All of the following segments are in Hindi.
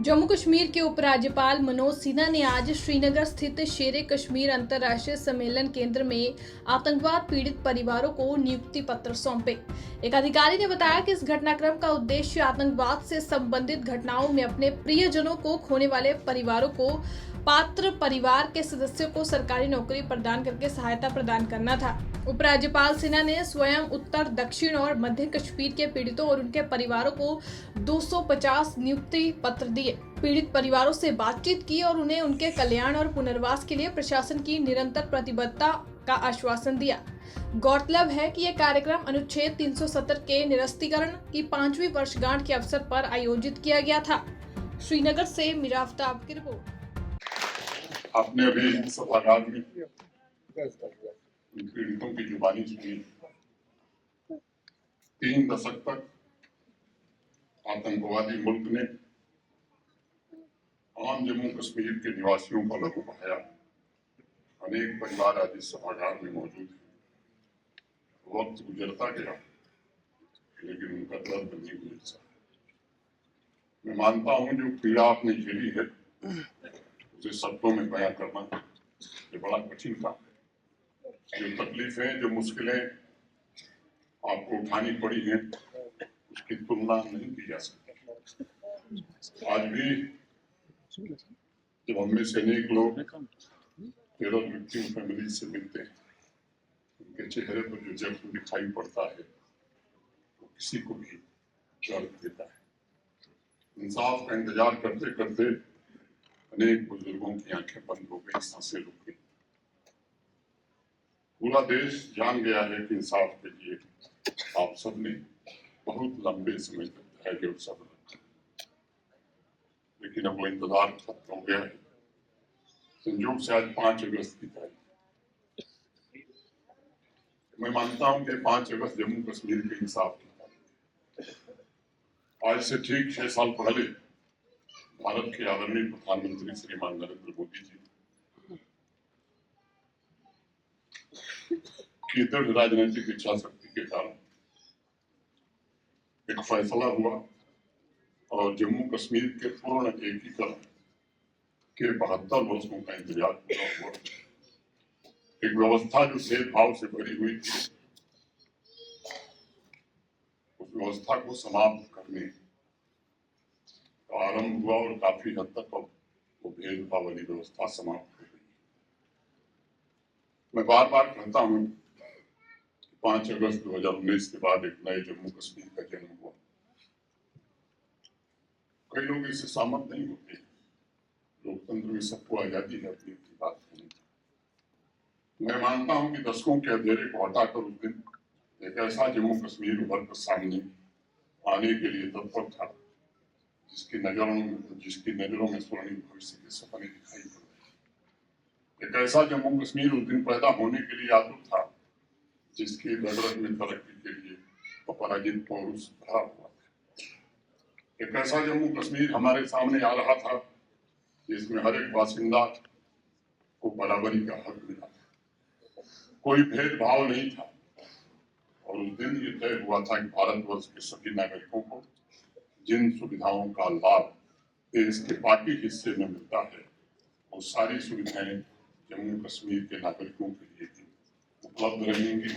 जम्मू कश्मीर के उपराज्यपाल मनोज सिन्हा ने आज श्रीनगर स्थित शेरे कश्मीर अंतर्राष्ट्रीय सम्मेलन केंद्र में आतंकवाद पीड़ित परिवारों को नियुक्ति पत्र सौंपे। एक अधिकारी ने बताया कि इस घटनाक्रम का उद्देश्य आतंकवाद से संबंधित घटनाओं में अपने प्रियजनों को खोने वाले परिवारों को पात्र परिवार के सदस्यों को सरकारी नौकरी प्रदान करके सहायता प्रदान करना था। उपराज्यपाल सिन्हा ने स्वयं उत्तर, दक्षिण और मध्य कश्मीर के पीड़ितों और उनके परिवारों को 250 नियुक्ति पत्र दिए, पीड़ित परिवारों से बातचीत की और उन्हें उनके कल्याण और पुनर्वास के लिए प्रशासन की निरंतर प्रतिबद्धता का आश्वासन दिया। गौरतलब है कि यह कार्यक्रम अनुच्छेद 370 के निरस्तीकरण की 5वीं वर्षगांठ के अवसर पर आयोजित किया गया था। श्रीनगर से मीरा आफ्ताब की रिपोर्ट। आपने अभी सभागार में पीड़ितों की जुबानी सुनी। 3 दशक तक आतंकवादी मुल्क ने आम जम्मू कश्मीर के निवासियों का लहू बहाया। अनेक परिवार आज इस सभागार में मौजूद हैं। वक्त गुजरता गया लेकिन उनका दर्द नहीं गुजरा। मैं मानता हूं जो पीड़ा आपने झेली है उसे शब्दों में बयां करना ये बड़ा कठिन काम है। जो तकलीफें, जो मुश्किलें आपको उठानी पड़ी हैं उसकी तुलना नहीं की जा सकती। आज भी जब हम में से अनेक लोग टेरर विक्टिम फैमिली से मिलते हैं, उनके चेहरे पर जो जख्म दिखाई पड़ता है वो किसी को भी दर्द देता है। इंसाफ का इंतजार करते करते अनेक बुजुर्गों की आंखें बंद हो गई, सांसें रुक गई। पूरा देश जान गया है कि इंसाफ के लिए आप सबने बहुत लंबे समय तक धैर्य और सब्र रखा, लेकिन अब वो इंतजार खत्म हो गया है। संयोग से आज 5 अगस्त की तारीख। मैं मानता हूं कि 5 अगस्त जम्मू कश्मीर के इंसाफ की तारीख। आज से ठीक 6 साल पहले भारत के आदरणीय प्रधानमंत्री श्रीमान नरेंद्र मोदी जी की दृढ़ राजनीतिक इच्छा शक्ति के कारण एक फैसला हुआ और जम्मू कश्मीर के पूर्ण एकीकरण के 72 वर्षों का इंतजार पूरा हुआ। एक व्यवस्था जो भेदभाव से भरी हुई थी, उस व्यवस्था को समाप्त करने आरंभ हुआ और काफी हद तक अब वो भेदभाव वाली व्यवस्था समाप्त हो गई। मैं बार बार कहता हूं कि 5 अगस्त 2019 के बाद एक नए जम्मू कश्मीर का जन्म हुआ। कई लोग इससे सहमत नहीं होते। लोकतंत्र में सबको आजादी है अपनी अपनी बात करने की। मैं मानता हूं कि दशकों के अंधेरे को हटाकर उस दिन एक ऐसा जम्मू कश्मीर उभर कर सामने आने के लिए तत्पर था जिसकी नजरों में स्वर्णिम भविष्य के सपने दिखाई पड़ रहे। एक ऐसा जम्मू कश्मीर उस दिन पैदा होने के लिए आतुर था जिसकी रग में तरक्की के लिए अपराजित पौरुष भरा हुआ था। एक ऐसा जम्मू कश्मीर हमारे सामने आ रहा था जिसमें हर एक बासिंदा को बराबरी का हक मिला था, कोई भेदभाव नहीं था। और उस दिन ये तय हुआ था कि भारतवर्ष के सभी नागरिकों को जिन सुविधाओं का लाभ देश के बाकी हिस्से में मिलता है वो सारी सुविधाएं जम्मू कश्मीर के नागरिकों के लिए भी उपलब्ध रहेंगी।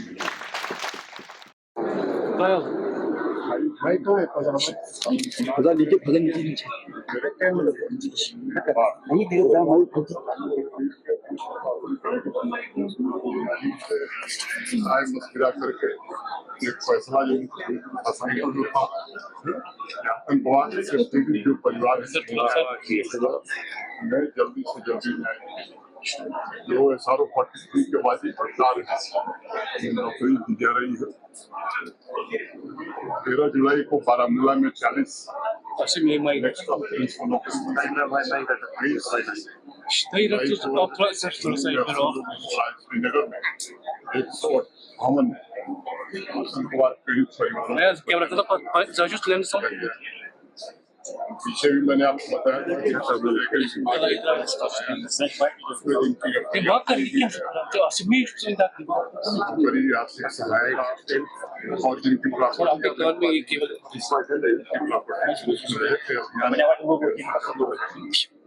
मुस्कुरा करके एक फैसला जो था आतंकवाद से पीड़ित जो परिवार मैं जल्दी से जल्दी जो SRO 43 के बाद सरकार नौकरी दी जा रही है। 13 जुलाई को बारामूला में 40 श्रीनगर में 158 आतंकवाद पीड़ित परिवारों पीछे भी मैंने आपको बताया था कि बड़ी आर्थिक सहायता और जिनकी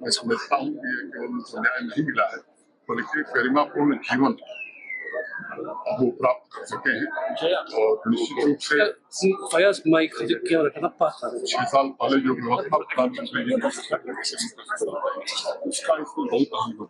मैं समझता हूँ कि ये केवल न्याय नहीं मिला है बल्कि गरिमापूर्ण जीवन वो प्राप्त कर सके हैं और निश्चित रूप से Fayaz Mike कैमरा करना पास 6 साल पहले जो व्यवस्था प्रधानमंत्री जी ने उसका इसको बहुत अहम